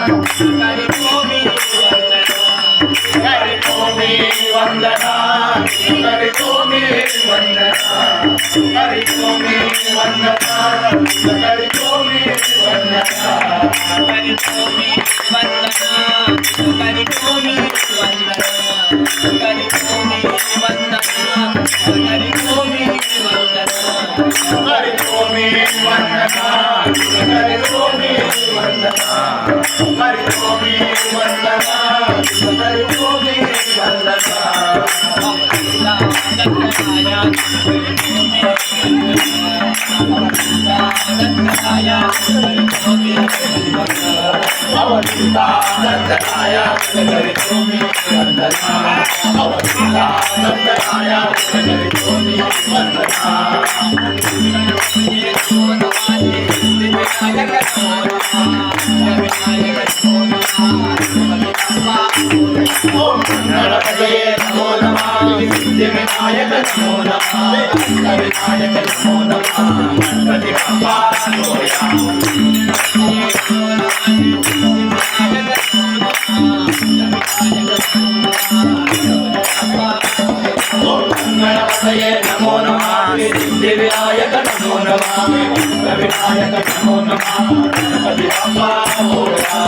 करितो मी वंदना करितो मी वंदना करितो मी वंदना करितो मी वंदना करितो मी वंदना करितो मी वंदना करितो मी वंदना करितो मी वंदना करितो मी वंदना करितो मी वंदना करितो मी वंदना करितो मी वंदना दत्तराया करितो मी वंदना दत्तराया करितो मी वंदना अवधूता दत्तराया करितो मी वंदना अवधूता दत्तराया करितो मी वंदना ओम गणपतये नमो नमः सिद्धिविनायक नमो नमः विनायक नमो नमः गणपति बप्पा मोरया गणपतये नमो नमः सिद्धिविनायक नमो नमः विनायक नमो नमः गणपति बप्पा मोरया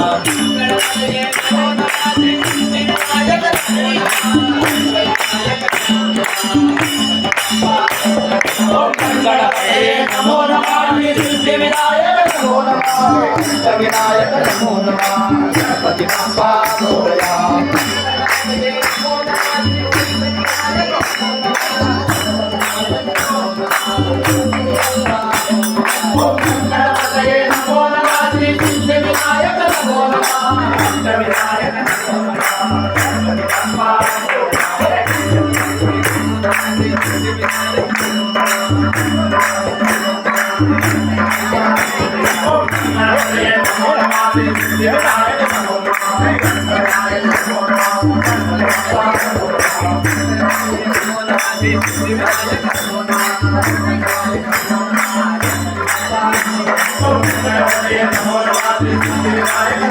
गणपतये नमो नमः सिद्धिविनायक नमो नमः गणपतये नमो नमः सिद्धिविनायक नमो नमः विनायक नमो नमः गणपति बप्पा मोरया गणपतये नमो नमः सिद्धिविनायक नमो नमः विनायक नमो नमः गणपति बप्पा गणपतये नमो नमः सिद्धिविनायक नमो नमः विनायक नमो नमः गणपति बप्पा गणपतये नमो नमः सिद्धिविनायक नमो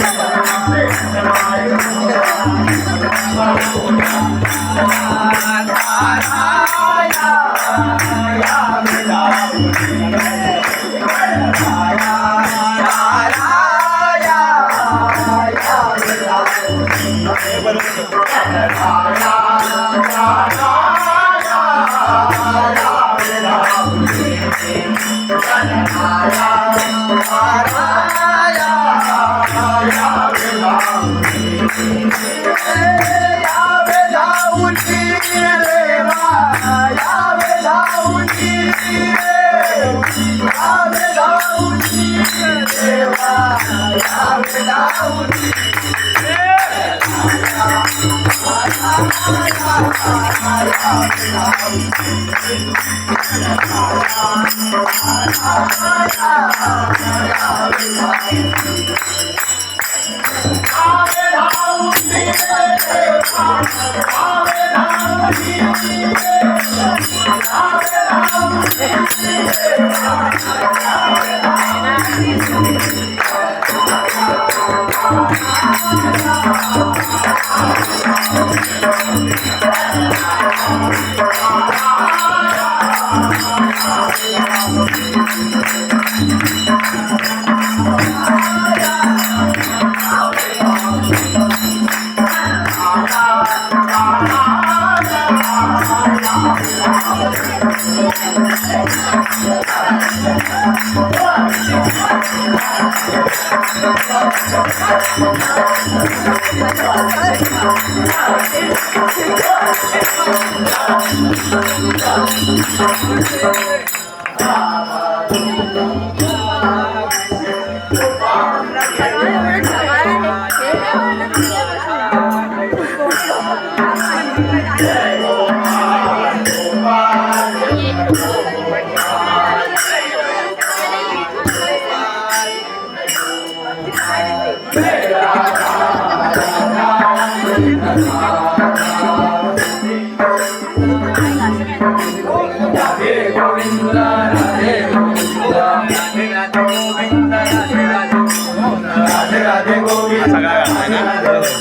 राधे राधे गोविंद सगळा गाणं आहे ना?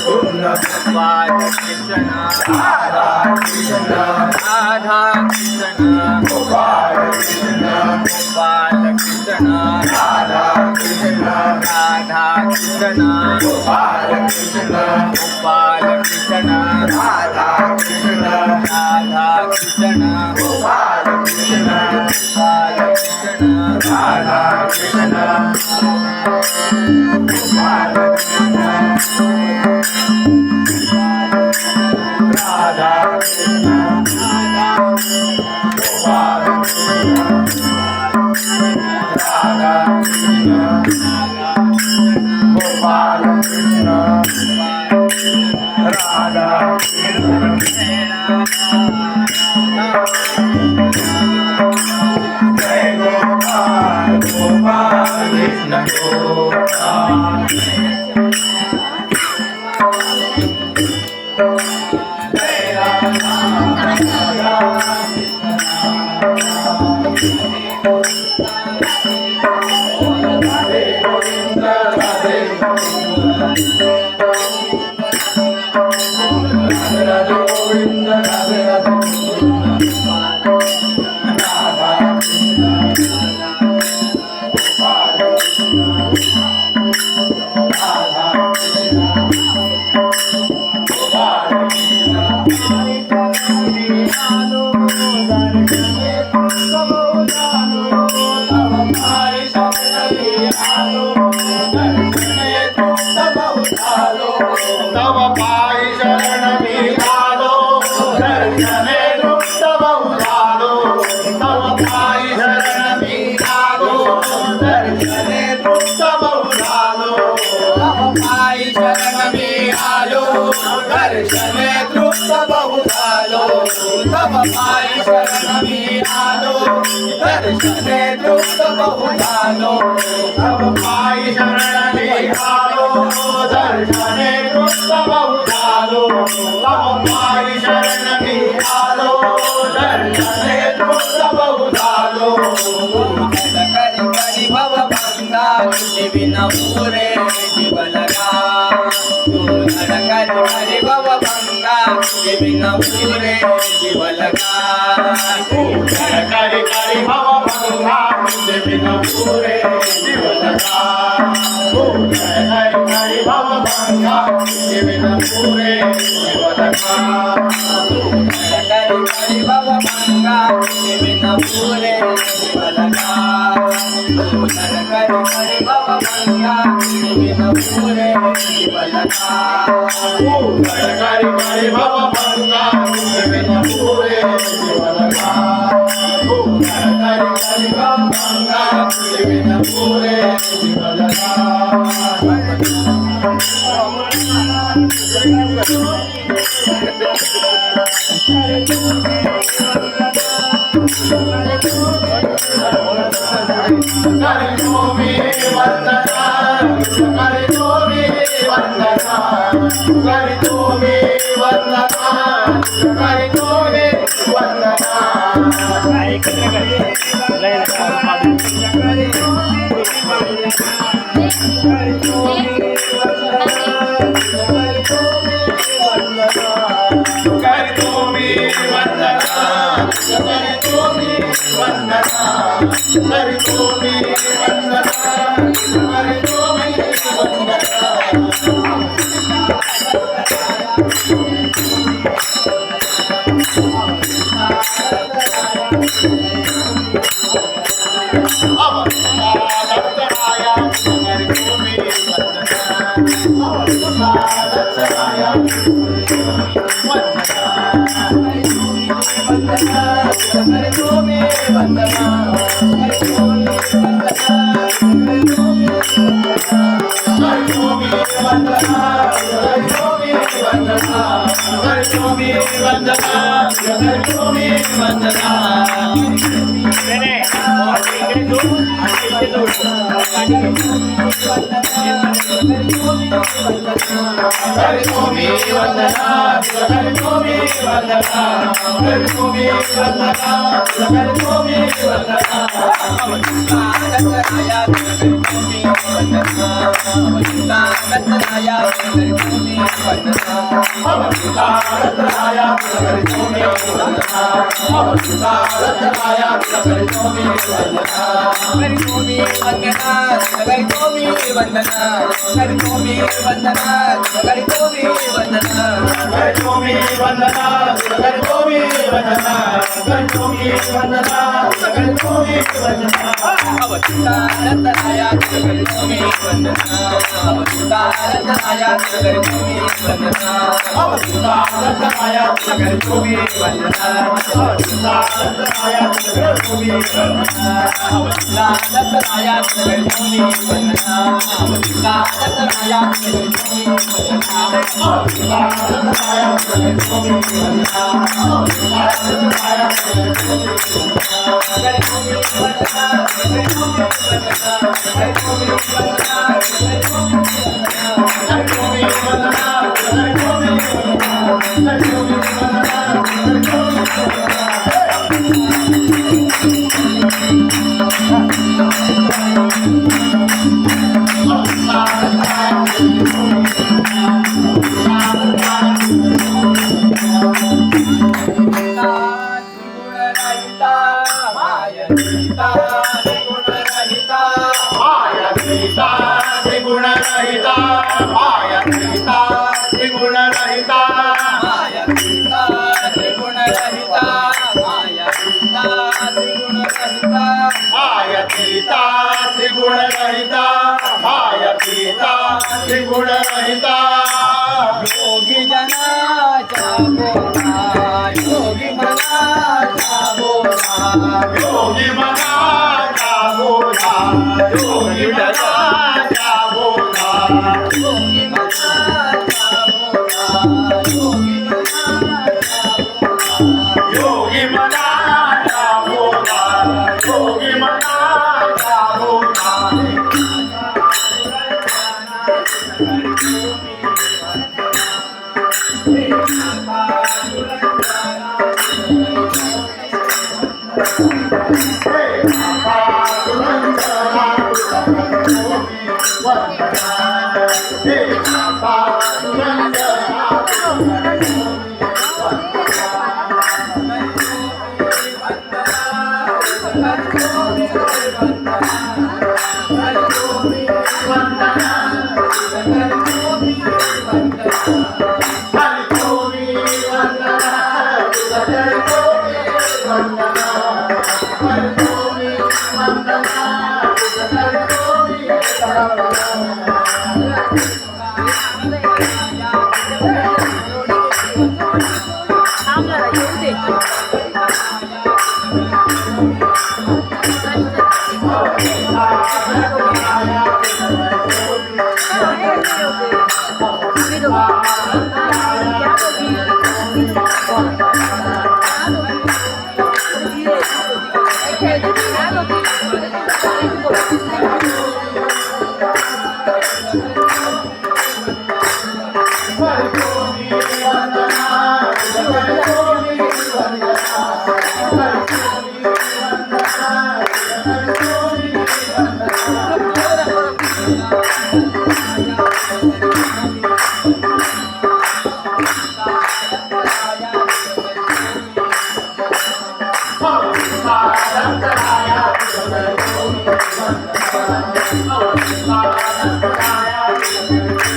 गोपाल कृष्ण राधा कृष्ण राधा कृष्ण गोपाल कृष्ण गोपाल कृष्ण राधा कृष्ण राधा कृष्ण गोपाल कृष्ण गोपाल कृष्ण राधा कृष्ण राधा कृष्ण गोपाल कृष्ण गोपाल कृष्ण राधा कृष्ण गोपाल कृष्ण राधा कृष्ण गोपाल कृष्ण राधा कृष्ण गोपाल कृष्ण राधा जय गोपाल गोपाल कृष्ण गोपाल जय राधा राधे गोविंद राधे राधे गोविंद राधे राधे राधा कृष्ण गोपाल कृष्ण राधा कृष्ण गोपाल कृष्ण तव पाय शरण मी आलो दर्शने तव उदालो तव पाय शरण मी आलो दर्शने तव उदालो तव पाय शरण मी आलो दर्शने तव उदालो तव पाय शरण मी आलो दर्शने तव उदालो तव पाय शरण मी आलो दर्शने तव उदालो तव पाय शरण मी आलो दर्शने तव उदालो करी करी भव भंगा तुझे बिना पुरे जीव लगा तू करी करी भव भंगा तुझे बिना पुरे जीव लगा करी करी भव भंगा तुझे बिना पूरे जीव लगा करी करी भव भंगा तुझे बिना पूरे जीव लगा करी करी भव भंगा तुझे बिना पुरे जीव लगा करी करी भव भंगा तुझे बिना पुरे जीव लगा करी करी भव भंगा तुझे बिना पूरे जीव लगा करी करी भव भंगा तुझे बिना पूरे जीव लगा करी तुम्ही वंदना करी तुम्ही वंदना करी तुम्ही वंदना करी तुम्ही वंदना करी तुम्ही वंदना करी तुम्ही वंदना करी तुम्ही वंदना करी तुम्ही वंदना वंदना करतो मी वंदना करतो मी वंदना दत्तराया करतो मी वंदना दत्तराया करतो मी वंदना दत्तराया करतो मी वंदना दत्तराया करतो मी वंदना करतो मी वंदना करतो मी वंदना करतो मी वंदना करतो मी वंदना करतो मी वंदना करतो मी वंदना करतो मी वंदना करतो मी वंदना दत्तराया करतो मी वंदना दत्तराया करतो मी वंदना दत्तराया करतो मी वंदना दत्तराया करतो मी वंदना दत्तराया करतो मी वंदना दत्तराया करतो मी वंदना दत्तराया करतो मी वंदना दत्तराया करतो मी त्रिगुणरहिता माया त्रिता त्रिगुणरहिता माया त्रिगुणरहिता माया त्रिगुणरहिता माया त्रिता त्रिगुणरहिता माया त्रिता त्रिगुणरहिता योगी जनाचा बोला योगी मनाचा बोला योगी मनाचा बोला योगी मनाचा बोला योगी मनाचा बोला योगी मनाचा बोला योगी मनाचा बोला योगी मनाचा बोला थांबला येऊ दे Hallelujah.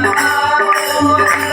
नारायण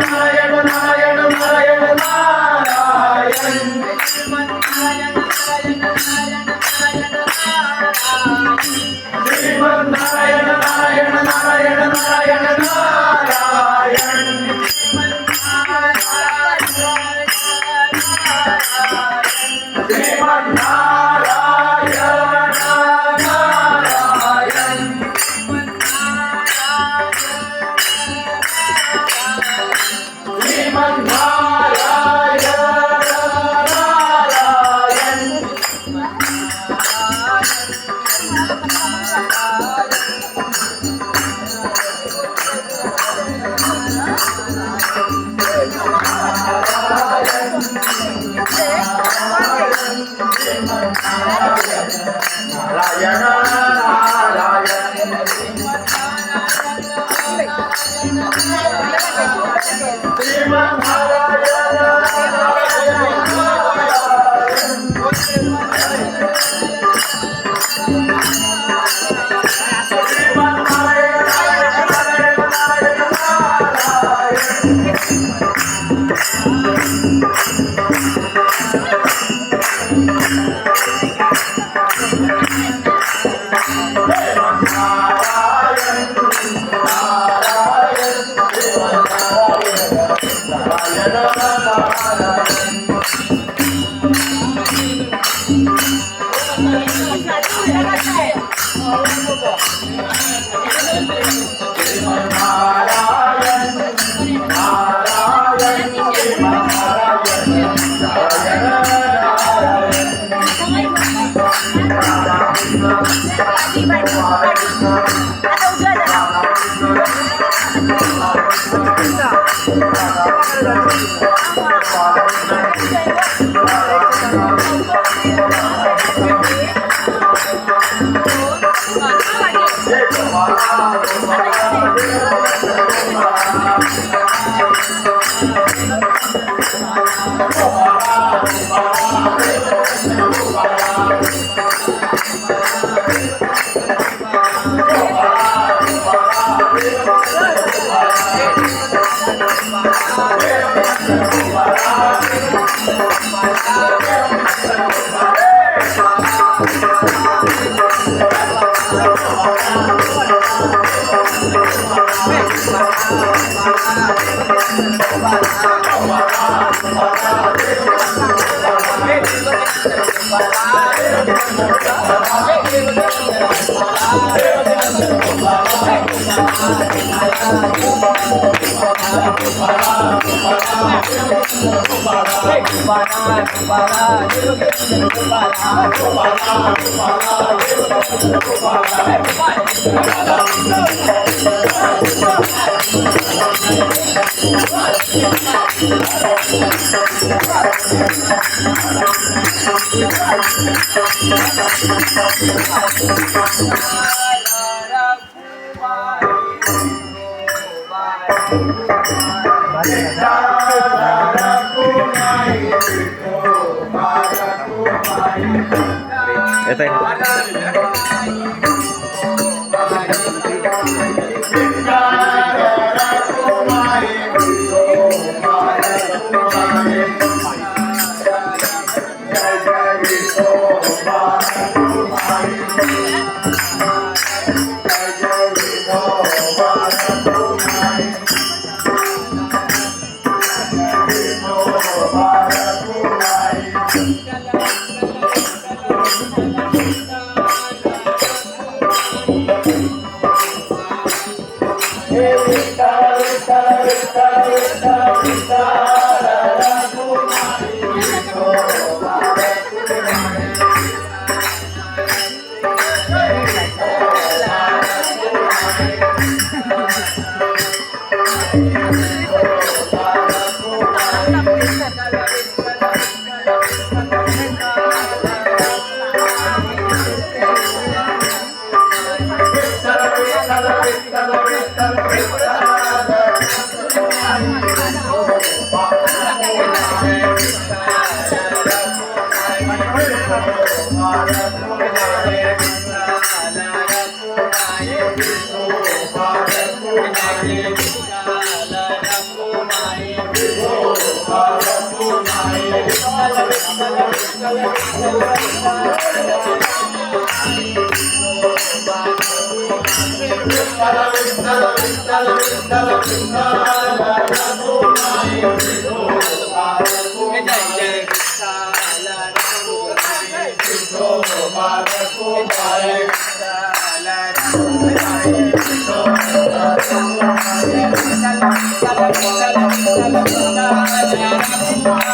नारायण येत आहे.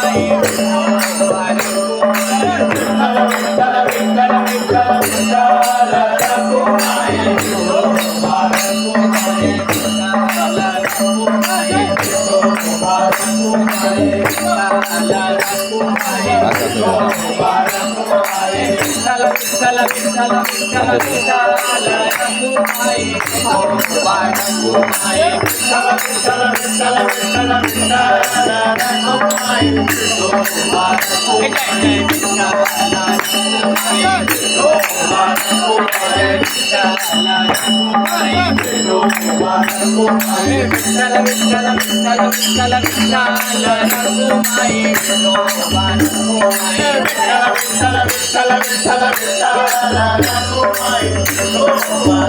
Hey, विठ्ठल विठ्ठल विठ्ठल विठ्ठल विठ्ठल रघुमाई विठोबा रघुमाई विठ्ठल विठ्ठल विठ्ठल विठ्ठल रघुमाई विठोबा